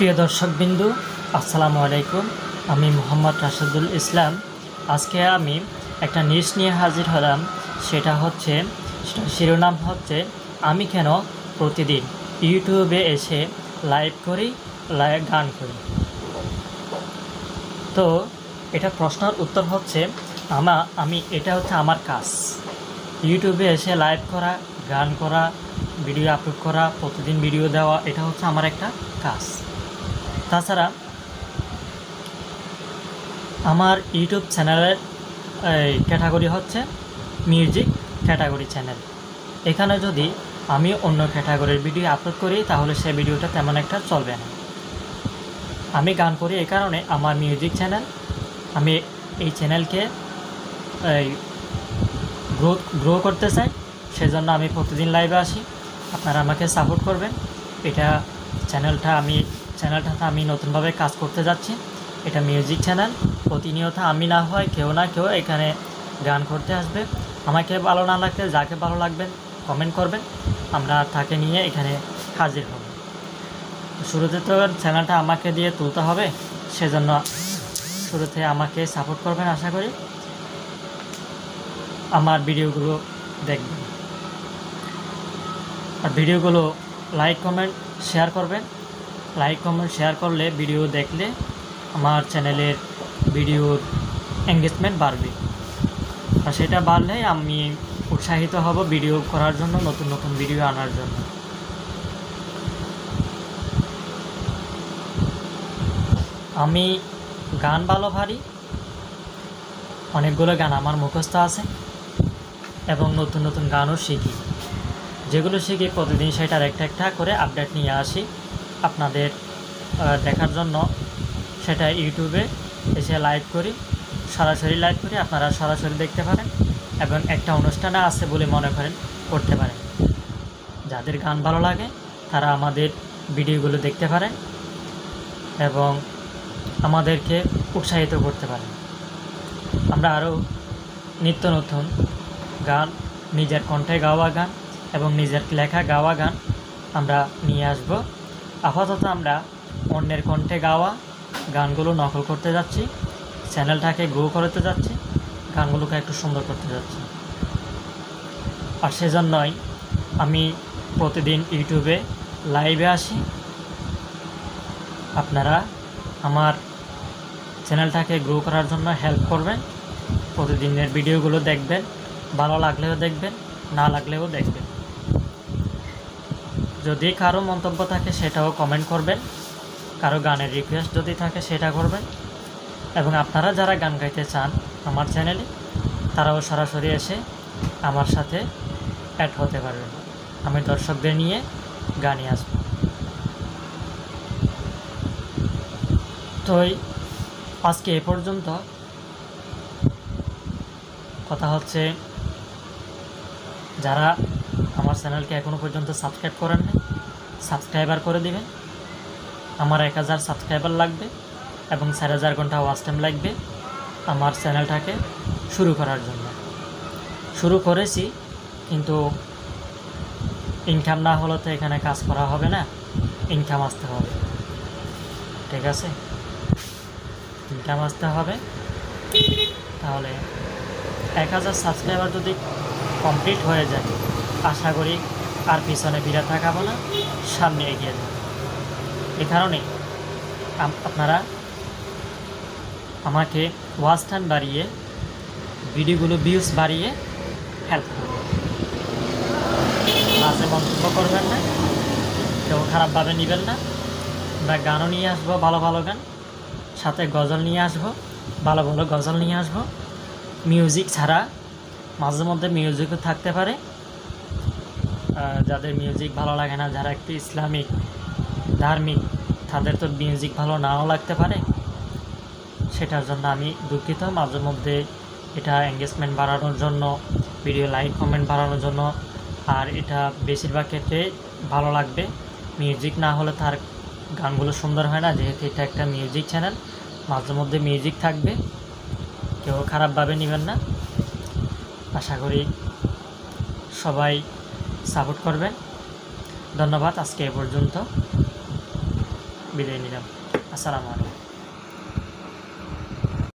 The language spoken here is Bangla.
প্রিয় দর্শকবৃন্দ, আসসালামু আলাইকুম। আমি মোহাম্মদ রাশেদুল ইসলাম। আজকে আমি একটা নিউজ নিয়ে হাজির হলাম। সেটার শিরোনাম হচ্ছে আমি কেন প্রতিদিন ইউটিউবে এসে লাইভ করি, গান করি। তো এটা প্রশ্নের উত্তর হচ্ছে এটা হচ্ছে আমার কাজ। ইউটিউবে এসে লাইভ করা, গান করা, ভিডিও আপলোড করা, প্রতিদিন ভিডিও দেওয়া, এটা হচ্ছে আমার একটা কাজ। তাছাড়া আমার ইউটিউব চ্যানেলের ক্যাটাগরি হচ্ছে মিউজিক ক্যাটাগরি চ্যানেল। এখানে যদি আমি অন্য ক্যাটাগরির ভিডিও আপলোড করি তাহলে সে ভিডিওটা তেমন একটা চলবে না। আমি গান করি এই কারণে আমার মিউজিক চ্যানেল, আমি এই চ্যানেলকে গ্রো করতে চাই, সেজন্য আমি প্রতিদিন লাইভে আসি। আপনারা আমাকে সাপোর্ট করবেন। চ্যানেলটাতে আমি নতুনভাবে কাজ করতে যাচ্ছি। এটা মিউজিক চ্যানেল। প্রতিনিয়ত আমি না হয় কেউ না কেউ এখানে গান করতে আসবে। আমাকে ভালো না লাগলে যাকে ভালো লাগবেন কমেন্ট করবেন, আমরা তাকে নিয়ে এখানে হাজির হব। শুরুতে তো চ্যানেলটা আমাকে দিয়ে তুলতে হবে, সেজন্য শুরুতে আমাকে সাপোর্ট করবেন। আশা করি আমার ভিডিওগুলো দেখবেন, আর ভিডিওগুলো লাইক কমেন্ট শেয়ার করবেন। লাইক কমেন্ট শেয়ার করলে, ভিডিও দেখলে আমার চ্যানেলের ভিডিওর এঙ্গেজমেন্ট বাড়বে, আর সেটা বাড়লে আমি উৎসাহিত হব ভিডিও করার জন্য, নতুন নতুন ভিডিও আনার জন্য। আমি গান ভালো পারি, অনেকগুলো গান আমার মুখস্থ আছে এবং নতুন নতুন গানও শিখি। যেগুলো শিখি প্রতিদিন সেটার একটা করে আপডেট নিয়ে আসি আপনাদের দেখার জন্য। সেটা ইউটিউবে এসে লাইভ করি, সরাসরি লাইভ করি। আপনারা সরাসরি দেখতে পারেন এবং একটা অনুষ্ঠানে আছে বলে মনে করেন করতে পারেন। যাদের গান ভালো লাগে তারা আমাদের ভিডিওগুলো দেখতে পারেন এবং আমাদেরকে উৎসাহিত করতে পারেন। আমরা আরও নিত্য নতুন গান, নিজের কণ্ঠে গাওয়া গান এবং নিজের লেখা গাওয়া গান আমরা নিয়ে আসব। আপাতত আমরা অন্যের কণ্ঠে গাওয়া গানগুলো নকল করতে যাচ্ছি, চ্যানেলটাকে গ্রো করতে যাচ্ছি, গানগুলোকে একটু সুন্দর করতে যাচ্ছি। আর সেজন্যই আমি প্রতিদিন ইউটিউবে লাইভে আসি। আপনারা আমার চ্যানেলটাকে গ্রো করার জন্য হেল্প করবেন। প্রতিদিনের ভিডিওগুলো দেখবেন, ভালো লাগলেও দেখবেন, না লাগলেও দেখবেন। যদি কারো মন্তব্য থাকে সেটাও কমেন্ট করবেন, কারো গানের রিকোয়েস্ট যদি থাকে সেটা করবেন। এবং আপনারা যারা গান গাইতে চান আমার চ্যানেলে, তারাও সরাসরি এসে আমার সাথে অ্যাড হতে পারবেন। আমি দর্শকদের নিয়ে গানে আসব। তো আজকে এ পর্যন্ত। কথা হচ্ছে, যারা আমার চ্যানেলকে এখনও পর্যন্ত সাবস্ক্রাইব করেন না, সাবস্ক্রাইবার করে দিবেন। আমার 1000 সাবস্ক্রাইবার লাগবে এবং 4000 ঘন্টা ওয়াচ টাইম লাগবে আমার চ্যানেলটাকে শুরু করার জন্য। শুরু করেছি, কিন্তু ইনকাম না হলে তো এখানে কাজ করা হবে না। ইনকাম আসতে হবে, ঠিক আছে? ইনকাম আসতে হবে। তাহলে 1000 সাবস্ক্রাইবার যদি কমপ্লিট হয়ে যায়, আশা করি আর পিছনে ফিরে থাকাবো না, সামনে এগিয়ে যাব। এ কারণে আপনারা আমাকে ওয়াচ টাইম বাড়িয়ে, ভিডিওগুলো ভিউজ বাড়িয়ে হেল্প করবেন। মাঝে মন্তব্য করবেন না, কেউ খারাপভাবে নেবেন না। আমরা গানও নিয়ে আসবো, ভালো ভালো গান, সাথে গজল নিয়ে আসবো, ভালো ভালো গজল নিয়ে আসবো। মিউজিক ছাড়া মাঝে মধ্যে মিউজিকও থাকতে পারে। যাদের মিউজিক ভালো লাগে না, যারা একটু ইসলামিক ধার্মিক, তাদের তো মিউজিক ভালো নাও লাগতে পারে। সেটার জন্য আমি দুঃখিত। মাঝে মধ্যে এটা এঙ্গেজমেন্ট বাড়ানোর জন্য, ভিডিও লাইক কমেন্ট বাড়ানোর জন্য, আর এটা বেশিরভাগ ক্ষেত্রে ভালো লাগবে। মিউজিক না হলে তার গানগুলো সুন্দর হয় না। যেহেতু এটা একটা মিউজিক চ্যানেল, মাঝে মধ্যে মিউজিক থাকবে, কেউ খারাপভাবে নেবেন না। আশা করি সবাই সাপোর্ট করবেন। ধন্যবাদ। আজকে এ পর্যন্ত। বিদায় নিলাম। আসসালামু আলাইকুম।